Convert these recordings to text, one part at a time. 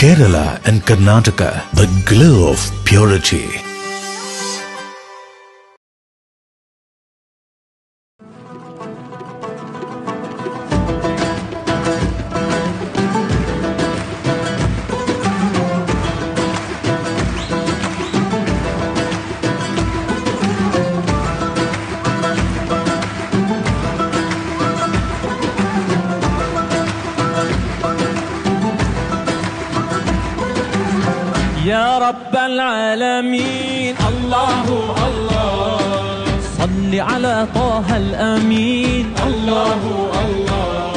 Kerala and Karnataka, the glow of purity. يا رب العالمين الله الله صل على طه الأمين الله الله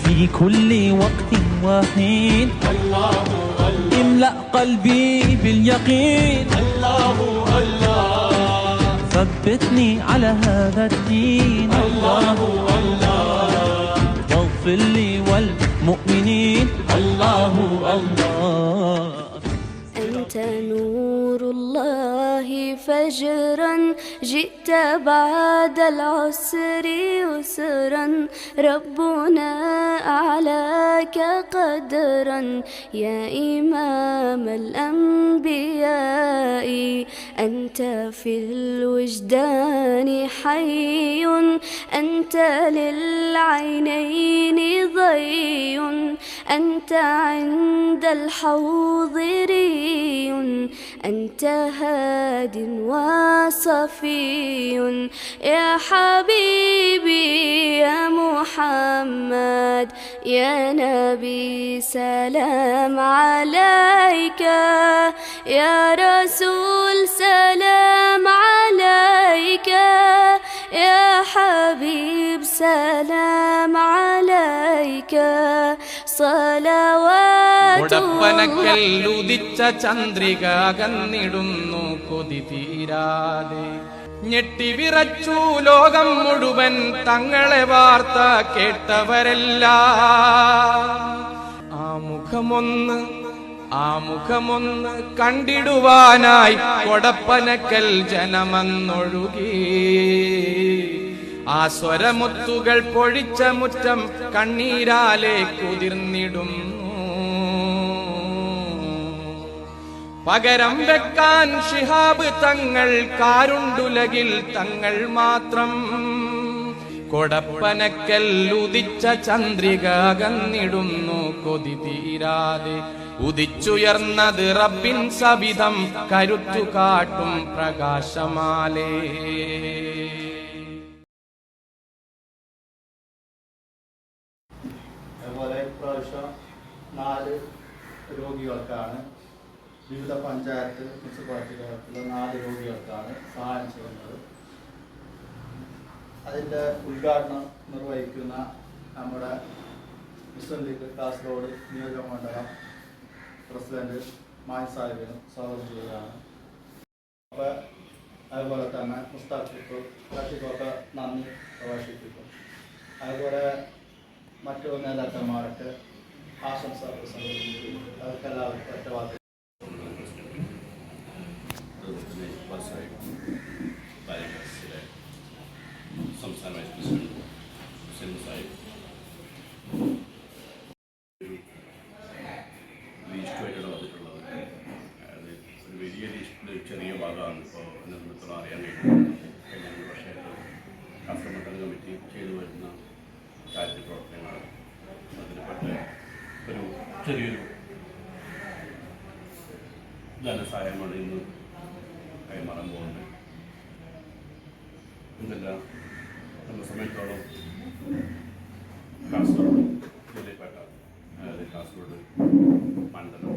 في كل وقت وحين الله الله املأ قلبي باليقين الله الله ثبتني على هذا الدين الله الله واغفر لي والمؤمنين الله الله. أنت نور الله فجرا جئت بعد العسر يسرا ربنا أعلاك قدرا يا إمام الأنبياء أنت في الوجدان حي أنت للعينين ضي أنت عند الحوض ري أنت هاد وصفي يا حبيبي يا محمد يا نبي سلام عليك يا رسول سلام عليك يا حبيب سلام عليك صلوات ഉദിച്ച Chandrika അകന്നിടുന്നു കൊതി തീരാതെ ഞെട്ടിവിറച്ചു ലോകം മുഴുവൻ തങ്ങളെ വാർത്ത കേട്ടവരെല്ലാം ആ മുഖമൊന്ന് കണ്ടിടുവാനായി കൊടപ്പനക്കൽ ജനമെന്നൊഴുകി ആ സ്വരമുത്തുകൾ പൊഴിച്ച മുറ്റം കണ്ണീരാലെ കുതിർന്നിടുന്നു പകരം വെക്കാൻ ശിഹാബ് തങ്ങൾ കാരുണ്ടുലകിൽ തങ്ങൾ മാത്രം കൊടപ്പനക്കൽ ഉദിച്ച ചന്ദ്രിക അകന്നിടുന്നു കൊതി തീരാതെ ഉദിച്ചുയർന്നത് റബ്ബിൻ സവിധം കരുത്തു കാട്ടും പ്രകാശമാലേ. അതുപോലെ ഇപ്രാവശ്യം 4 രോഗികൾക്കാണ് വിവിധ പഞ്ചായത്ത് മുനിസിപ്പാലിറ്റികളുള്ള 4 രോഗികൾക്കാണ് സഹായം ചെയ്യുന്നത്. അതിൻ്റെ ഉദ്ഘാടനം നിർവഹിക്കുന്ന നമ്മുടെ മുസ്ലിം ലീഗ് കാസർഗോഡ് നിയോജകമണ്ഡലം പ്രസിഡന്റ് മായി സാഹിബിനും സ്വാഗതം ചെയ്യുകയാണ്. അപ്പോൾ അതുപോലെ തന്നെ മുസ്താഖിക്കൊക്കെ നന്ദി പ്രകാശിപ്പിക്കും. അതുപോലെ മറ്റു നേതാക്കന്മാർക്ക് ആശംസ പ്രസംഗിക്കും. അവർക്ക് എല്ലാവർക്കും ഒറ്റവാദം സംസ്ഥാന വൈസ് പ്രസിഡന്റ് ഹുസൈൻ സാഹിബ് ലീസ്റ്റുമായിട്ടാണ് വന്നിട്ടുള്ളത്. അത് ഒരു വലിയ ലിസ്റ്റിൽ ചെറിയ ഭാഗമാണ് ഇപ്പോൾ നിർമ്മിത്തം അറിയാൻ കഴിയുന്നത്. കഴിഞ്ഞ 2 വർഷമായിട്ട് കാസർഗോഡ് മണ്ഡലം കമ്മിറ്റി ചെയ്തു വരുന്ന ചാരിറ്റി പ്രവർത്തനങ്ങളാണ്. അതിനെപ്പെട്ട ഒരു ചെറിയൊരു ധനസഹായമാണ് ഇന്ന് കൈമാറാൻ പോകുന്നത്. ഇതെല്ലാം നമ്മളെ സമയത്തോളം കാസർഗോഡ് ജില്ലയിൽപ്പെട്ട അതായത് കാസർഗോഡ് മണ്ഡലം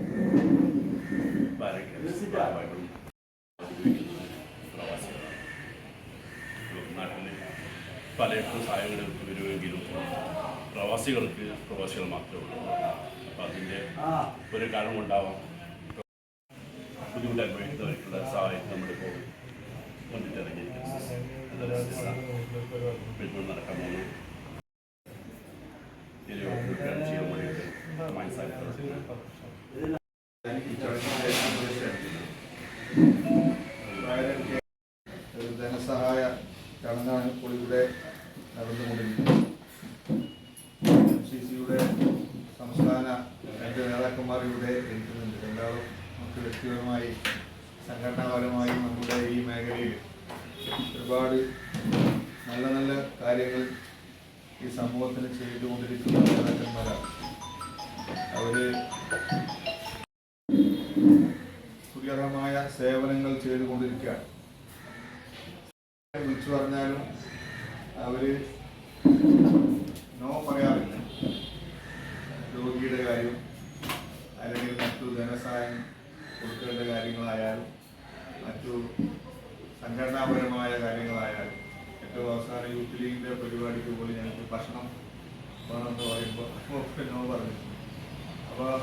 ഭാരവാഹികളും ഉപയോഗിക്കുന്നത് പ്രവാസികളാണ്. നാട്ടിൽ പലയിടത്തും സഹായങ്ങൾ വരുമെങ്കിലും പ്രവാസികൾ മാത്രമേ ഉള്ളൂ. അപ്പം അതിൻ്റെ ഒരു കാരണം ഉണ്ടാവാം. ബുദ്ധിമുട്ട് അനുഭവിക്കുന്നവർക്കുള്ള സഹായം നമ്മളിപ്പോൾ മുന്നിട്ടിറങ്ങിയിരിക്കുന്നത് നടക്കാൻ പോകുന്നു. ധനസഹായ ചടങ്ങാണ് ഇപ്പോൾ ഇവിടെ നടന്നുകൊണ്ടിരിക്കുന്നത്. MCCയുടെ സംസ്ഥാന നേതാക്കന്മാർ ഇവിടെ വ്യക്തിപരമായി സംഘടനാപരമായി നമ്മുടെ ഈ മേഖലയിൽ ഒരുപാട് നല്ല നല്ല കാര്യങ്ങൾ ഈ സമൂഹത്തിന് ചെയ്തുകൊണ്ടിരിക്കുന്ന നേതാക്കന്മാരാണ്. അവർ സുഖകരമായ സേവനങ്ങൾ ചെയ്തുകൊണ്ടിരിക്കുകയാണ്. വിളിച്ചു പറഞ്ഞാലും അവർ നോ പറയാറില്ല. രോഗിയുടെ കാര്യം അല്ലെങ്കിൽ മറ്റു ധനസഹായം കൊടുക്കേണ്ട കാര്യങ്ങളായാലും മറ്റു സംഘടനാപരമായ കാര്യങ്ങളായാലും ഏറ്റവും അവസാന യൂത്ത് ലീഗിൻ്റെ പരിപാടിക്ക് പോലും ഞങ്ങൾക്ക് ഭക്ഷണം വേണമെന്ന് പറയുമ്പോൾ നോ പറഞ്ഞു. അപ്പോൾ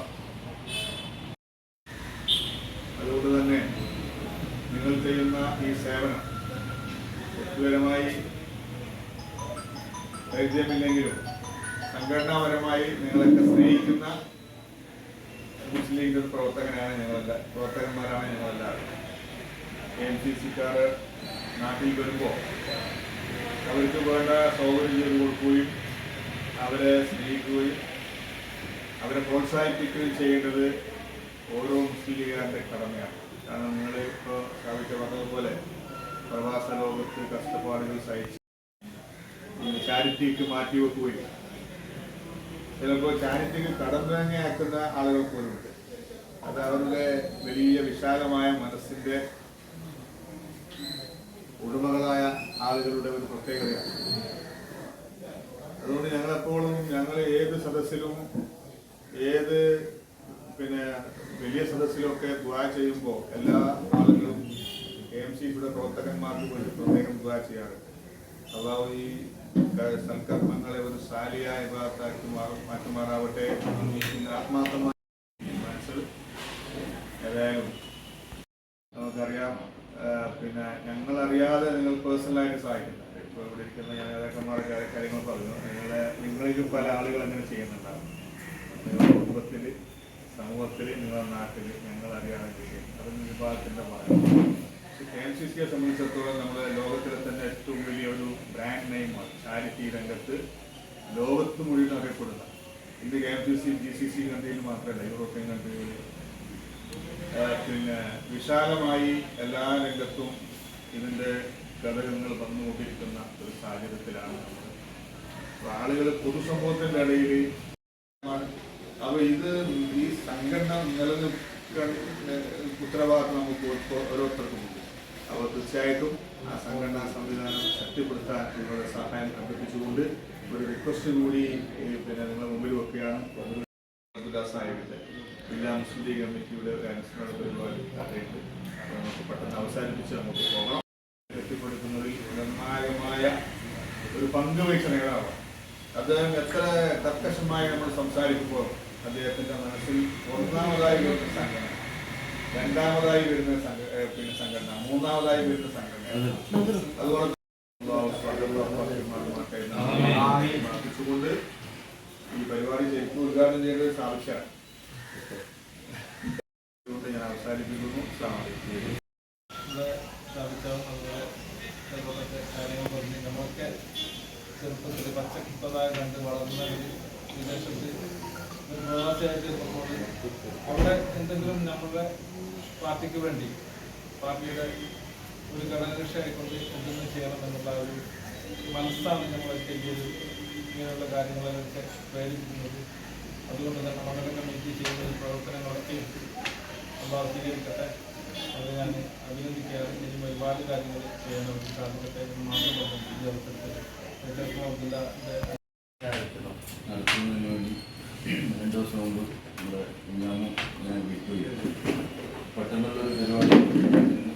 അതുകൊണ്ട് തന്നെ നിങ്ങൾ ചെയ്യുന്ന ഈ സേവനം വ്യക്തിപരമായി പരിചയമില്ലെങ്കിലും സംഘടനാപരമായി നിങ്ങളൊക്കെ സ്നേഹിക്കുന്ന മുസ്ലിം ലീഗ് പ്രവർത്തകന്മാരാണ് ഞങ്ങളെല്ലാവരും. KMCC-ക്കാർ നാട്ടിൽ വരുമ്പോൾ അവർക്ക് വേണ്ട സൗകര്യം ചെയ്ത് കൊടുക്കുകയും അവരെ സ്നേഹിക്കുകയും അവരെ പ്രോത്സാഹിപ്പിക്കുകയും ചെയ്യേണ്ടത് ഓരോ മുസ്ലിം ലീഗുകാരുടെ കടമയാണ്. കാരണം നിങ്ങൾ ഇപ്പോൾ സ്ഥാപിച്ച പറഞ്ഞതുപോലെ പ്രവാസ ലോകത്ത് കഷ്ടപ്പാടുകൾ സഹിച്ച് ചാരിറ്റിക്ക് മാറ്റിവെക്കുകയും ചിലപ്പോൾ ചാരിറ്റിക്ക് കടം തന്നെയാക്കുന്ന ആളുകൾ പോലുമുണ്ട്. അത് അവരുടെ വലിയ വിശാലമായ മനസ്സിൻ്റെ ഉടമകളായ ആളുകളുടെ ഒരു പ്രത്യേകതയാണ്. അതുകൊണ്ട് ഞങ്ങൾ ഏത് സദസ്സിലും ഏത് വലിയ സദസ്സിലൊക്കെ ദുആ ചെയ്യുമ്പോൾ എല്ലാ ആളുകളും KMCC-യുടെ പ്രവർത്തകന്മാർക്ക് വേണ്ടി പ്രത്യേകം ദുആ ചെയ്യാറുണ്ട്. അള്ളാഹു ഈ സൽക്കർമ്മങ്ങളെ ഒരു സാലിയായ വിഭാഗത്താക്കി മാറ്റുമാറാവട്ടെ. ആത്മാർത്ഥമായി ഏതായാലും നമുക്കറിയാം, ഞങ്ങളറിയാതെ നിങ്ങൾ പേഴ്സണലായിട്ട് സഹായിക്കുന്നുണ്ട്. ഇപ്പോൾ ഇവിടെ ഇരിക്കുന്ന ഞാൻ നേതാക്കന്മാരുടെ കാര്യങ്ങൾ പറഞ്ഞു. നിങ്ങളിലും പല ആളുകൾ അങ്ങനെ ചെയ്യുന്നുണ്ടാകും. നിങ്ങളുടെ കുടുംബത്തിൽ, സമൂഹത്തിൽ, നിങ്ങളുടെ നാട്ടിൽ ഞങ്ങളറിയാതെ ചെയ്യും. അതൊന്നും വിഭാഗത്തിൻ്റെ ഭാഗം. KMCC-യെ സംബന്ധിച്ചിടത്തോളം നമ്മുടെ ലോകത്തിലെ തന്നെ ഏറ്റവും വലിയൊരു ബ്രാൻഡ് നെയിമാണ്. ചാരിറ്റി രംഗത്ത് ലോകത്ത് മുഴുവൻ അറിയപ്പെടുന്ന ഇന്ന് KMCC GCC കൺട്രിയിൽ മാത്രമല്ല, യൂറോപ്യൻ കൺട്രികളിൽ വിശാലമായി എല്ലാ രംഗത്തും ഇതിൻ്റെ ഘടകങ്ങൾ വന്നുകൊണ്ടിരിക്കുന്ന ഒരു സാഹചര്യത്തിലാണ് നമ്മൾ. ആളുകൾ പൊതുസമൂഹത്തിൻ്റെ ഇടയിൽ അപ്പോൾ ഈ സംഘടന നിലനിൽക്കാൻ ഉത്തരവാദിത്വം നമുക്ക് ഓരോരുത്തർക്കും ഉണ്ട്. അപ്പോൾ തീർച്ചയായിട്ടും ആ സംഘടനാ സംവിധാനം ശക്തിപ്പെടുത്താൻ നിങ്ങളുടെ സഹായം അഭ്യർത്ഥിച്ചുകൊണ്ട് ഒരു റിക്വസ്റ്റ് കൂടി നിങ്ങളുടെ മുമ്പിൽ വെക്കുകയാണ്. സാഹിബിൻ്റെ ജില്ലാ മുസ്ലിം ലീഗ് കമ്മിറ്റിയുടെ ഒരു അനുസ്മരണ പരിപാടി അറിയുന്നത്. അപ്പോൾ നമുക്ക് പെട്ടെന്ന് അവസാനിപ്പിച്ച് നമുക്ക് പോകണം. കെട്ടിപ്പടുക്കുന്നതിൽ നിർണായകമായ ഒരു പങ്ക് വഹിച്ച നേതാവാണ് അദ്ദേഹം. എത്ര കർക്കശമായി നമ്മൾ സംസാരിക്കുമ്പോൾ അദ്ദേഹത്തിൻ്റെ മനസ്സിൽ ഒന്നാമതായി വരുന്ന സംഘടന, രണ്ടാമതായി വരുന്ന സംഘടന, മൂന്നാമതായി വരുന്ന സംഘടന. അതുകൊണ്ട് പ്രാർത്ഥിച്ചുകൊണ്ട് ഈ പരിപാടി ശരിക്കും ഉദ്ഘാടനം ചെയ്യേണ്ടത് ആവശ്യമാണ്. ഞാൻ അവസാനിപ്പിക്കുന്നു. കാര്യങ്ങൾ പറഞ്ഞ് നമ്മളൊക്കെ ചെറുപ്പത്തിൽ പച്ചക്കുത്തതായ കണ്ട് വളർന്ന ഒരു വിദേശത്ത് ഒരു പ്രവാസിയായിട്ട് ഇരുന്നപ്പോൾ അവിടെ എന്തെങ്കിലും നമ്മുടെ പാർട്ടിക്ക് വേണ്ടി പാർട്ടിയുടെ ഒരു ഘടകകക്ഷിയായിക്കൊണ്ട് എന്തെങ്കിലും ചെയ്യണം എന്നുള്ള ഒരു മനസ്സാണ് നമ്മളൊക്കെ ഇങ്ങനെയുള്ള കാര്യങ്ങളൊക്കെ പ്രേരിപ്പിക്കുന്നത്. അതുകൊണ്ട് തന്നെ മണ്ഡലം കമ്മിറ്റി ചെയ്യുന്ന പ്രവർത്തനങ്ങളൊക്കെ അള്ളാഹു സ്വീകരിക്കട്ടെ. അത് ഞാൻ അഭിനന്ദിക്കാറ്. ഇനി ഒരുപാട് കാര്യങ്ങൾ ചെയ്യാൻ സാധിക്കട്ടെ എന്ന് മാത്രം പറഞ്ഞു. ഈ അവസരത്തിൽ നടത്തുന്നതിന് വേണ്ടി 2 ദിവസം മുമ്പ് നമ്മുടെ ഞാൻ വിട്ടുപോയി. പെട്ടെന്നുള്ളൊരു പരിപാടി,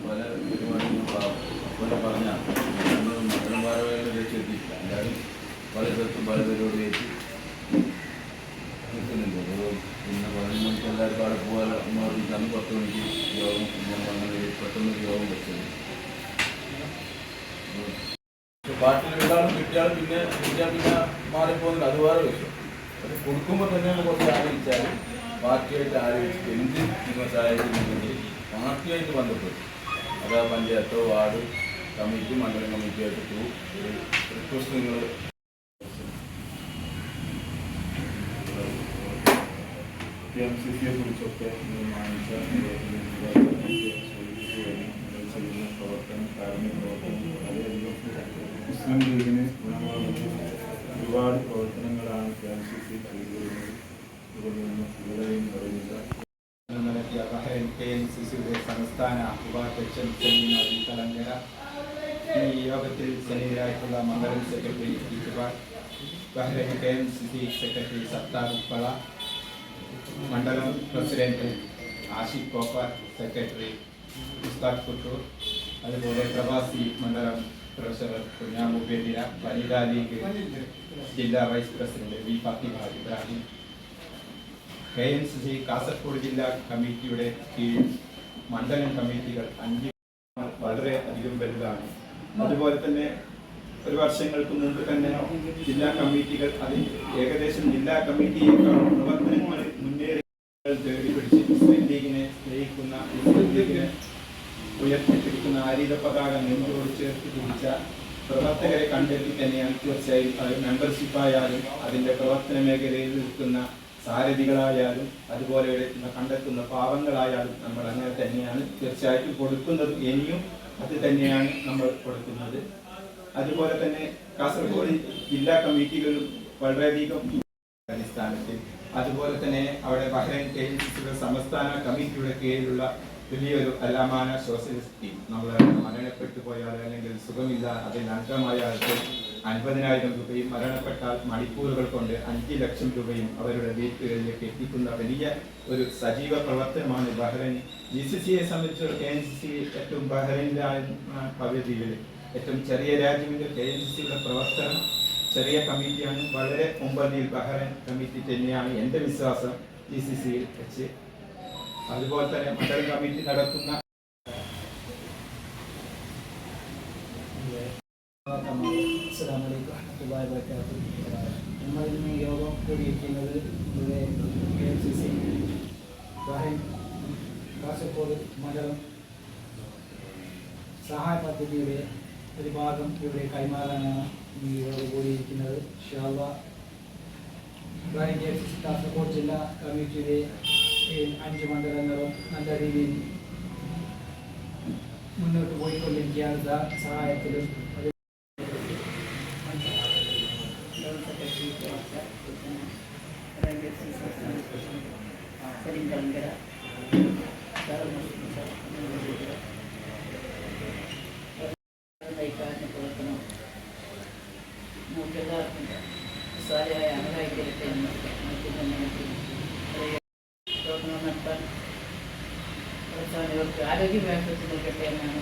പല പരിപാടികളും പോലെ പറഞ്ഞാൽ നമ്മൾ മണ്ഡലം ഭാരവാഹികളെ രക്ഷയെത്തിയില്ല. എല്ലാവരും പല സ്ഥലത്തും പല പരിപാടി വെച്ച് നിൽക്കുന്നുണ്ട്. അപ്പോൾ പിന്നെ 11 മണിക്ക് എല്ലാവർക്കും അവിടെ പോകാൻ പറഞ്ഞിട്ടാണ് 10 മണിക്ക് യോഗം ഞങ്ങൾ അങ്ങനെ പെട്ടെന്ന് യോഗം വെച്ചത്. പാർട്ടിയിൽ ഒരാളും കിട്ടിയാൽ പിന്നെ മാറിപ്പോകുന്നില്ല. അത് വേറെ വിഷയം. അത് കൊടുക്കുമ്പോൾ തന്നെ കുറച്ച് ആലോചിച്ചാൽ പാർട്ടിയായിട്ട് ആലോചിച്ചിട്ട് എന്ത് നിങ്ങൾ സഹായിക്കുന്നുണ്ടെങ്കിൽ പാർട്ടിയായിട്ട് ബന്ധപ്പെട്ടു. അതാ പഞ്ചായത്തോ വാർഡ് കമ്മിറ്റി മണ്ഡലം കമ്മിറ്റിയായിട്ട് ഒരു റിക്വസ്റ്റ് നിങ്ങൾ KMCCയെ കുറിച്ചൊക്കെ മാനിച്ച ചെയ്യുന്ന പ്രവർത്തനം കാരുണ്യ പ്രവർത്തനം വളരെയധികം മുസ്ലിം ലീഗിന് ഗുണമാകുന്ന ഒരുപാട് പ്രവർത്തനങ്ങളാണ് KMCC ചെയ്തുവരുന്നത്. ഇതുകൊണ്ടൊന്നും ഇവിടെയും പറയുന്നില്ല. നടത്തിയ ബഹ്റൈൻ KMCCയുടെ സംസ്ഥാന ഉപാധ്യക്ഷൻ സലീം തലങ്കര, ഈ യോഗത്തിൽ സന്നിഹിതരായിട്ടുള്ള മണ്ഡലം secretary Iqbal, Bahrain KMCC secretary Sattar Uppala, മണ്ഡലം പ്രസിഡന്റ് ആഷിഖ് കോപ്പാർ, സെക്രട്ടറി ഉസ്താദ് കുട്ടൂർ, അതുപോലെ പ്രവാസി മണ്ഡലം ട്രഷറർ കുഞ്ഞാമുബേദിന, വനിതാ ലീഗ് ജില്ലാ vice president V Fathima Ibrahim, KMCC Kasaragod ജില്ലാ കമ്മിറ്റിയുടെ കീഴിൽ മണ്ഡലം കമ്മിറ്റികൾ 5 വളരെ അധികം വലുതാണ്. അതുപോലെ തന്നെ ഒരു വർഷങ്ങൾക്ക് മുമ്പ് തന്നെ ജില്ലാ കമ്മിറ്റികൾ അതിൽ ഏകദേശം ജില്ലാ കമ്മിറ്റിയേക്കാൾ പ്രവർത്തനങ്ങളിൽ മുന്നേറി തേടി പിടിച്ച് മുസ്ലിം ലീഗിനെ സ്നേഹിക്കുന്ന, മുസ്ലിം ലീഗിനെ ഉയർത്തിപ്പിടിക്കുന്ന ആരീത പതാക നെഞ്ചോട് ചേർത്ത് പിടിച്ച പ്രവർത്തകരെ കണ്ടെത്തി തന്നെയാണ് തീർച്ചയായും അത് മെമ്പർഷിപ്പായാലും അതിൻ്റെ പ്രവർത്തന മേഖലയിൽ നിൽക്കുന്ന സാരഥികളായാലും അതുപോലെ കണ്ടെത്തുന്ന പാവങ്ങളായാലും നമ്മൾ അങ്ങനെ തന്നെയാണ് തീർച്ചയായിട്ടും കൊടുക്കുന്നത്. ഇനിയും അത് തന്നെയാണ് നമ്മൾ കൊടുക്കുന്നത്. അതുപോലെ തന്നെ കാസർഗോഡ് ജില്ലാ കമ്മിറ്റികളും വളരെയധികം അടിസ്ഥാനത്തിൽ, അതുപോലെ തന്നെ അവിടെ ബഹ്റൈൻ KMCCയുടെ സംസ്ഥാന കമ്മിറ്റിയുടെ കീഴിലുള്ള വലിയൊരു അല്ലാമാന സോഷ്യലിസ്റ്റ് ടീം, നമ്മൾ മരണപ്പെട്ടു പോയാൽ അല്ലെങ്കിൽ സുഖമില്ല അതിൽ അംഗമായ ആൾക്ക് 50,000 രൂപയും, മരണപ്പെട്ടാൽ മണിക്കൂറുകൾ കൊണ്ട് 5 ലക്ഷം രൂപയും അവരുടെ വീട്ടുകളിലേക്ക് എത്തിക്കുന്ന വലിയ ഒരു സജീവ പ്രവർത്തനമാണ് ബഹ്റൈൻ GCCയെ സംബന്ധിച്ച്. KMCC ഏറ്റവും ബഹ്റൈനിലാണ് പകുതിയിൽ ഏറ്റവും ചെറിയ രാജ്യമെങ്കിൽ KMCCയുടെ പ്രവർത്തനം ചെറിയ കമ്മിറ്റിയാണ്. വളരെ മുമ്പതിൽ ബഹ്റൈൻ കമ്മിറ്റി തന്നെയാണ് എൻ്റെ വിശ്വാസം GCCയിൽ വെച്ച്. അതുപോലെ തന്നെ മണ്ഡലം കമ്മിറ്റി നടത്തുന്ന നമ്മൾ ഇന്ന് യോഗം കൂടിയിരിക്കുന്നത് ഇവിടെ KMCC ബഹ്റൈൻ കാസർഗോഡ് മണ്ഡലം സഹായ പദ്ധതിയുടെ ഒരു ഭാഗം ഇവിടെ കൈമാറാനാണ് ഈ യോഗം കൂടിയിരിക്കുന്നത്. ഇൻഷാ അല്ലാഹ് ബഹ്റൈൻ KMCC കാസർഗോഡ് ജില്ലാ കമ്മിറ്റിയുടെ 5 മണ്ഡലങ്ങളും നല്ല രീതിയിൽ മുന്നോട്ട് പോയിക്കൊണ്ടിരിക്കുകയാണ്. സഹായത്തിലും ആരോഗ്യ മേഖലത്തിൽ നിൽക്കട്ടെ എന്നാണ്.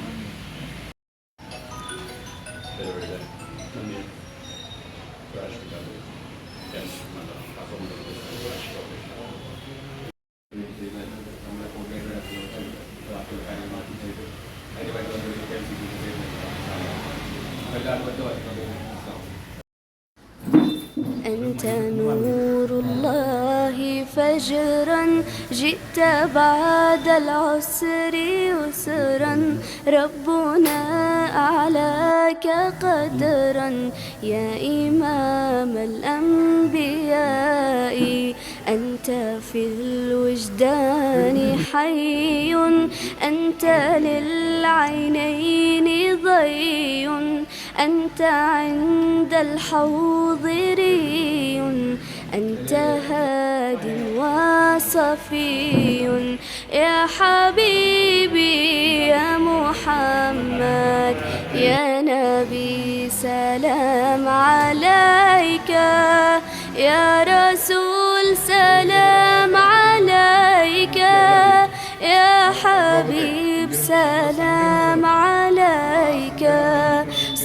أنت نور الله فجرا جئت بعد العسر يسرا ربنا أعلاك قدرا يا إمام الأنبياء أنت في الوجدان حي أنت للعينين ضي أنت عند الحوض ري أنت هاد وصفي يا حبيبي يا محمد يا نبي سلام عليك يا رسول سلام عليك يا حبيب سلام عليك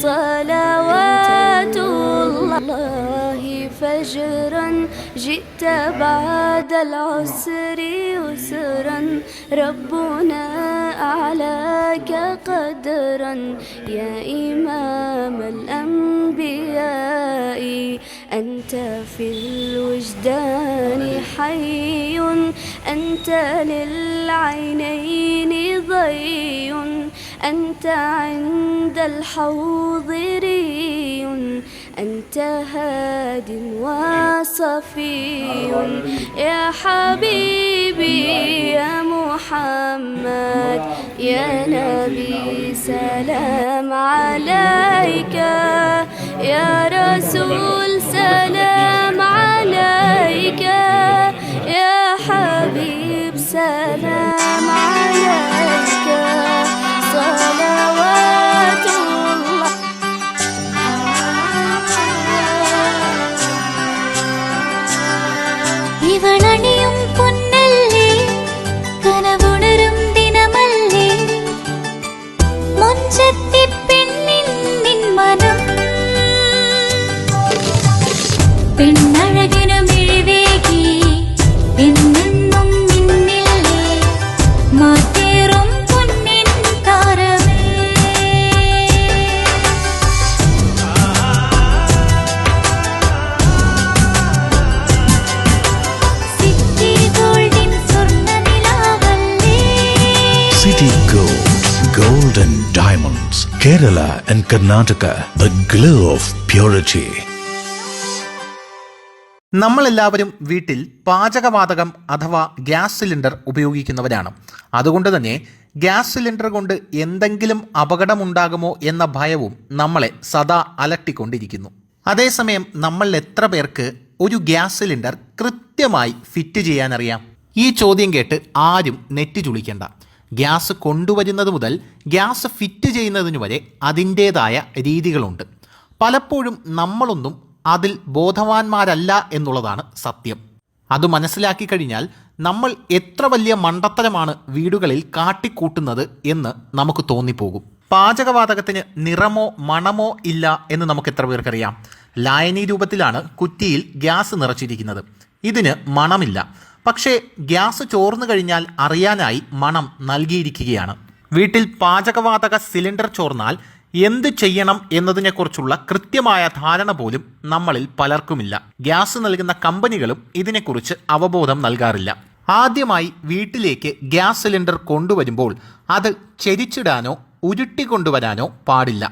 صلوات الله فجرا جئت بعد العسر يسرا ربنا أعلاك قدرا يا إمام الأنبياء أنت في الوجدان حي أنت للعينين ضي أنت عند الحوض ري أنت هاد صفي يا حبيبي يا محمد يا نبي سلام عليك يا رسول سلام عليك يا حبيب سلام عليك صلوات الله. ഇവളണിയും പൊന്നല്ലേ കനവുണരും ദിനമല്ലേ മുഞ്ചത്തി പെണ്ണിൻ നിൻ മനം പെണ്ണഴകിനു മിഴിവേകി എന്നെന്നും നിന്നില്ലേ മാറ്റേറും പൊന്നിൻ താരമേ. സിറ്റി ഗോൾഡിൻ സ്വർണ്ണനിലാവല്ലേ City Gold, Gold and Diamonds, Kerala and Karnataka, the glow of purity. നമ്മളെല്ലാവരും വീട്ടിൽ പാചകവാതകം അഥവാ ഗ്യാസ് സിലിണ്ടർ ഉപയോഗിക്കുന്നവരാണ്. അതുകൊണ്ട് തന്നെ ഗ്യാസ് സിലിണ്ടർ കൊണ്ട് എന്തെങ്കിലും അപകടമുണ്ടാകുമോ എന്ന ഭയവും നമ്മളെ സദാ അലട്ടിക്കൊണ്ടിരിക്കുന്നു. അതേസമയം നമ്മൾ എത്ര പേർക്ക് ഒരു ഗ്യാസ് സിലിണ്ടർ കൃത്യമായി ഫിറ്റ് ചെയ്യാനറിയാം? ഈ ചോദ്യം കേട്ട് ആരും നെറ്റി ചുളിക്കേണ്ട. ഗ്യാസ് കൊണ്ടുവരുന്നത് മുതൽ ഗ്യാസ് ഫിറ്റ് ചെയ്യുന്നതിന് വരെ അതിൻ്റേതായ രീതികളുണ്ട്. പലപ്പോഴും നമ്മളൊന്നും അതിൽ ബോധവാന്മാരല്ല എന്നുള്ളതാണ് സത്യം. അത് മനസ്സിലാക്കി കഴിഞ്ഞാൽ നമ്മൾ എത്ര വലിയ മണ്ടത്തരമാണ് വീടുകളിൽ കാട്ടിക്കൂട്ടുന്നത് എന്ന് നമുക്ക് തോന്നിപ്പോകും. പാചകവാതകത്തിന് നിറമോ മണമോ ഇല്ല എന്ന് നമുക്ക് എത്ര പേർക്കറിയാം? ലായനി രൂപത്തിലാണ് കുറ്റിയിൽ ഗ്യാസ് നിറച്ചിരിക്കുന്നത്. ഇതിന് മണമില്ല. പക്ഷേ ഗ്യാസ് ചോർന്നു കഴിഞ്ഞാൽ അറിയാനായി മണം നൽകിയിരിക്കുകയാണ്. വീട്ടിൽ പാചകവാതക സിലിണ്ടർ ചോർന്നാൽ എന്ത് ചെയ്യണം എന്നതിനെക്കുറിച്ചുള്ള കൃത്യമായ ധാരണ പോലും നമ്മളിൽ പലർക്കുമില്ല. ഗ്യാസ് നൽകുന്ന കമ്പനികളും ഇതിനെക്കുറിച്ച് അവബോധം നൽകാറില്ല. ആദ്യമായി വീട്ടിലേക്ക് ഗ്യാസ് സിലിണ്ടർ കൊണ്ടുവരുമ്പോൾ അത് ചെരിച്ചിടാനോ ഉരുട്ടിക്കൊണ്ടുവരാനോ പാടില്ല.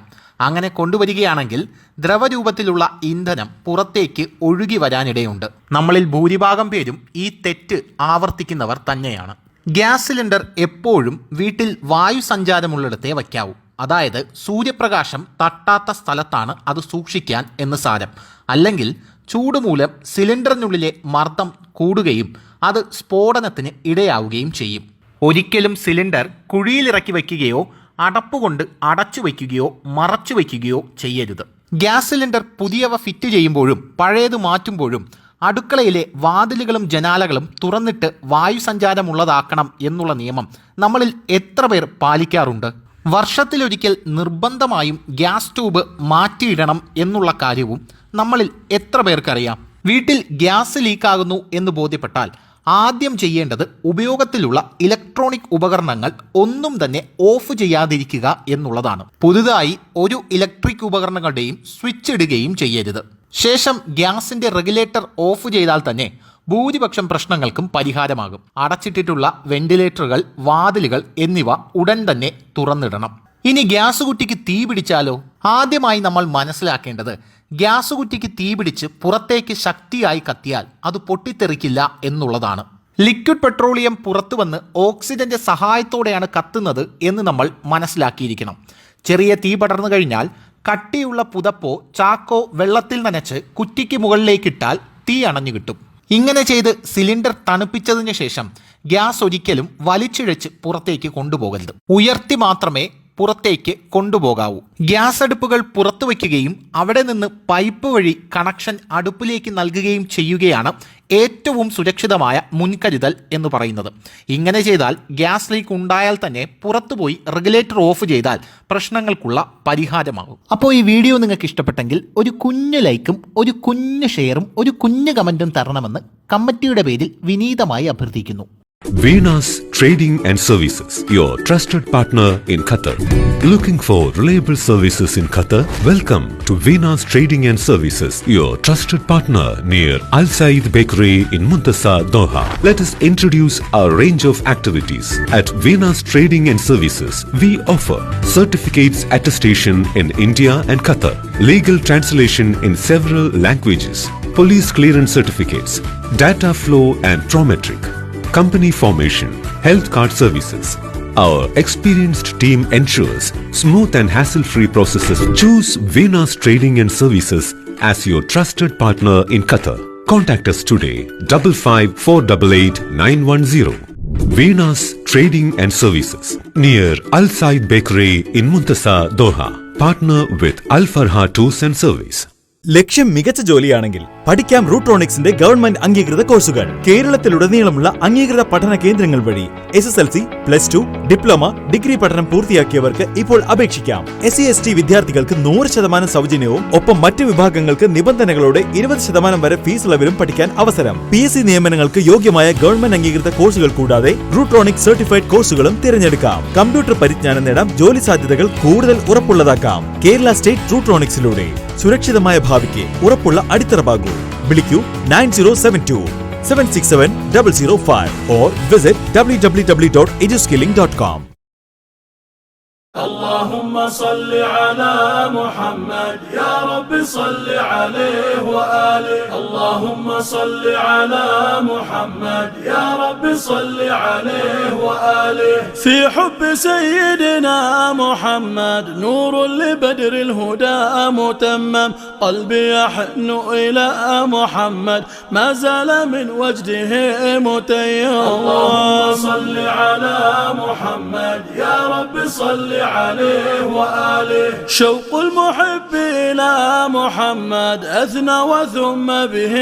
അങ്ങനെ കൊണ്ടുവരികയാണെങ്കിൽ ദ്രവരൂപത്തിലുള്ള ഇന്ധനം പുറത്തേക്ക് ഒഴുകി വരാനിടയുണ്ട്. നമ്മളിൽ ഭൂരിഭാഗം പേരും ഈ തെറ്റ് ആവർത്തിക്കുന്നവർ തന്നെയാണ്. ഗ്യാസ് സിലിണ്ടർ എപ്പോഴും വീട്ടിൽ വായു സഞ്ചാരമുള്ളിടത്തേ വയ്ക്കാവൂ. അതായത് സൂര്യപ്രകാശം തട്ടാത്ത സ്ഥലത്താണ് അത് സൂക്ഷിക്കാൻ എന്ന് സാരം. അല്ലെങ്കിൽ ചൂട് മൂലം സിലിണ്ടറിനുള്ളിലെ മർദ്ദം കൂടുകയും അത് സ്ഫോടനത്തിന് ഇടയാവുകയും ചെയ്യും. ഒരിക്കലും സിലിണ്ടർ കുഴിയിലിറക്കി വയ്ക്കുകയോ അടപ്പുകൊണ്ട് അടച്ചു വയ്ക്കുകയോ മറച്ചു വയ്ക്കുകയോ ചെയ്യരുത്. ഗ്യാസ് സിലിണ്ടർ പുതിയവ ഫിറ്റ് ചെയ്യുമ്പോഴും പഴയത് മാറ്റുമ്പോഴും അടുക്കളയിലെ വാതിലുകളും ജനാലകളും തുറന്നിട്ട് വായു സഞ്ചാരമുള്ളതാക്കണം എന്നുള്ള നിയമം നമ്മളിൽ എത്ര പേർ പാലിക്കാറുണ്ട്? വർഷത്തിലൊരിക്കൽ നിർബന്ധമായും ഗ്യാസ് ട്യൂബ് മാറ്റിയിടണം എന്നുള്ള കാര്യവും നമ്മളിൽ എത്ര പേർക്കറിയാം? വീട്ടിൽ ഗ്യാസ് ലീക്കാകുന്നു എന്ന് ബോധ്യപ്പെട്ടാൽ ആദ്യം ചെയ്യേണ്ടത് ഉപയോഗത്തിലുള്ള ഇലക്ട്രോണിക് ഉപകരണങ്ങൾ ഒന്നും തന്നെ ഓഫ് ചെയ്യാതിരിക്കുക എന്നുള്ളതാണ്. പുതുതായി ഒരു ഇലക്ട്രിക് ഉപകരണങ്ങളുടെയും സ്വിച്ച് ഇടുകയും ചെയ്യരുത്. ശേഷം ഗ്യാസിന്റെ റെഗുലേറ്റർ ഓഫ് ചെയ്താൽ തന്നെ ഭൂരിപക്ഷം പ്രശ്നങ്ങൾക്കും പരിഹാരമാകും. അടച്ചിട്ടിട്ടുള്ള വെന്റിലേറ്ററുകൾ, വാതിലുകൾ എന്നിവ ഉടൻ തന്നെ തുറന്നിടണം. ഇനി ഗ്യാസ് കുറ്റിക്ക് തീ പിടിച്ചാലോ? ആദ്യമായി നമ്മൾ മനസ്സിലാക്കേണ്ടത് ഗ്യാസ് കുറ്റിക്ക് തീ പിടിച്ച് പുറത്തേക്ക് ശക്തിയായി കത്തിയാൽ അത് പൊട്ടിത്തെറിക്കില്ല എന്നുള്ളതാണ്. ലിക്വിഡ് പെട്രോളിയം പുറത്തു വന്ന് ഓക്സിജന്റെ സഹായത്തോടെയാണ് കത്തുന്നത് എന്ന് നമ്മൾ മനസ്സിലാക്കിയിരിക്കണം. ചെറിയ തീ പടർന്നു കഴിഞ്ഞാൽ കട്ടിയുള്ള പുതപ്പോ ചാക്കോ വെള്ളത്തിൽ നനച്ച് കുറ്റിക്ക് മുകളിലേക്കിട്ടാൽ തീ അണഞ്ഞു കിട്ടും. ഇങ്ങനെ ചെയ്ത് സിലിണ്ടർ തണുപ്പിച്ചതിന് ശേഷം ഗ്യാസ് ഒരിക്കലും വലിച്ചിഴച്ച് പുറത്തേക്ക് കൊണ്ടുപോകരുത്. ഉയർത്തി മാത്രമേ പുറത്തേക്ക് കൊണ്ടുപോകാവൂ. ഗ്യാസ് അടുപ്പുകൾ പുറത്തു വയ്ക്കുകയും അവിടെ നിന്ന് പൈപ്പ് വഴി കണക്ഷൻ അടുപ്പിലേക്ക് നൽകുകയും ചെയ്യുകയാണ് ഏറ്റവും സുരക്ഷിതമായ മുൻകരുതൽ എന്ന് പറയുന്നത്. ഇങ്ങനെ ചെയ്താൽ ഗ്യാസ് ലീക്ക് ഉണ്ടായാൽ തന്നെ പുറത്തുപോയി റെഗുലേറ്റർ ഓഫ് ചെയ്താൽ പ്രശ്നങ്ങൾക്കുള്ള പരിഹാരമാകും. അപ്പോൾ ഈ വീഡിയോ നിങ്ങൾക്ക് ഇഷ്ടപ്പെട്ടെങ്കിൽ ഒരു കുഞ്ഞു ലൈക്കും ഒരു കുഞ്ഞു ഷെയറും ഒരു കുഞ്ഞു കമൻറ്റും തരണമെന്ന് കമ്മിറ്റിയുടെ പേരിൽ വിനീതമായി അഭ്യർത്ഥിക്കുന്നു. Venus Trading and Services, your trusted partner in Qatar. Looking for reliable services in Qatar? Welcome to Venus Trading and Services, your trusted partner near Al Said Bakery in Muntasa, Doha. Let us introduce our range of activities. At Venus Trading and Services, we offer certificates attestation in India and Qatar, legal translation in several languages, police clearance certificates, data flow and Prometric, company formation, health card services. Our experienced team ensures smooth and hassle-free processes. Choose Venus Trading and Services as your trusted partner in Qatar. Contact us today 55488910. Venus Trading and Services near Al Said Bakery in Muntasa, Doha. Partner with Al Farha Tours and Service. ലക്ഷ്യം മികച്ച ജോലിയാണെങ്കിൽ പഠിക്കാം റൂട്രോണിക്സിന്റെ government അംഗീകൃത കോഴ്സുകൾ. കേരളത്തിലുടനീളമുള്ള അംഗീകൃത പഠന കേന്ദ്രങ്ങൾ വഴി SSLC, +2, diploma, degree പഠനം പൂർത്തിയാക്കിയവർക്ക് ഇപ്പോൾ അപേക്ഷിക്കാം. SC/ST വിദ്യാർത്ഥികൾക്ക് 100% സൗജന്യവും ഒപ്പം മറ്റ് വിഭാഗങ്ങൾക്ക് നിബന്ധനകളോടെ 20% വരെ ഫീസ് ഇളവിലും പഠിക്കാൻ അവസരം. PSC നിയമനങ്ങൾക്ക് യോഗ്യമായ ഗവൺമെന്റ് അംഗീകൃത കോഴ്സുകൾ കൂടാതെ റൂട്രോണിക്സ് സർട്ടിഫൈഡ് കോഴ്സുകളും തിരഞ്ഞെടുക്കാം. കമ്പ്യൂട്ടർ പരിജ്ഞാനം നേടാം, ജോലി സാധ്യതകൾ കൂടുതൽ ഉറപ്പുള്ളതാക്കാം. കേരള സ്റ്റേറ്റ് റൂട്രോണിക്സിലൂടെ സുരക്ഷിതമായ ഭാവിക്ക് ഉറപ്പുള്ള അടിത്തറ. വിളിക്കൂ 9072 767 005 or visit www.eduskilling.com. اللهم صل على محمد يا رب صل عليه وآله. اللهم صل على محمد يا رب صل عليه وآله. في حب سيدنا محمد نور لبدر الهدى متمم. قلبي يحن إلى محمد ما زال من وجده متيم. اللهم صل على محمد يا رب صل عليه وآله. شوق المحب إلى محمد أثنى وثم به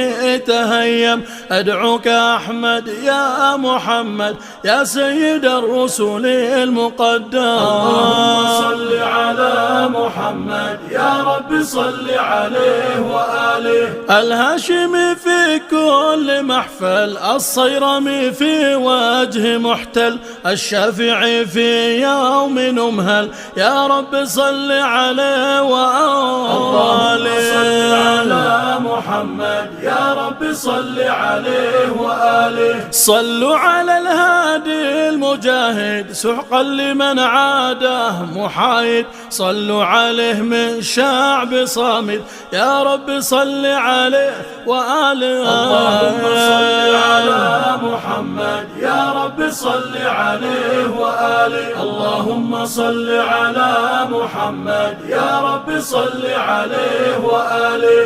تهيم. أدعوك أحمد يا محمد يا سيد الرسل المقدم. اللهم صل على محمد يا رب صل عليه وآله. الهاشمي في كل محفل، الصيرمي في وجه محتل، الشافعي في يوم نمهل يا رب صل عليه وآله. صل على محمد يا رب صل عليه وآله. صلوا على الهادي المجاهد سحقا لمن عاده محايد. صلوا عليه من شعب صامد يا رب صل عليه وآله. اللهم صل على محمد يا رب صل عليه وآله. اللهم صل على محمد يا رب صل عليه وآله.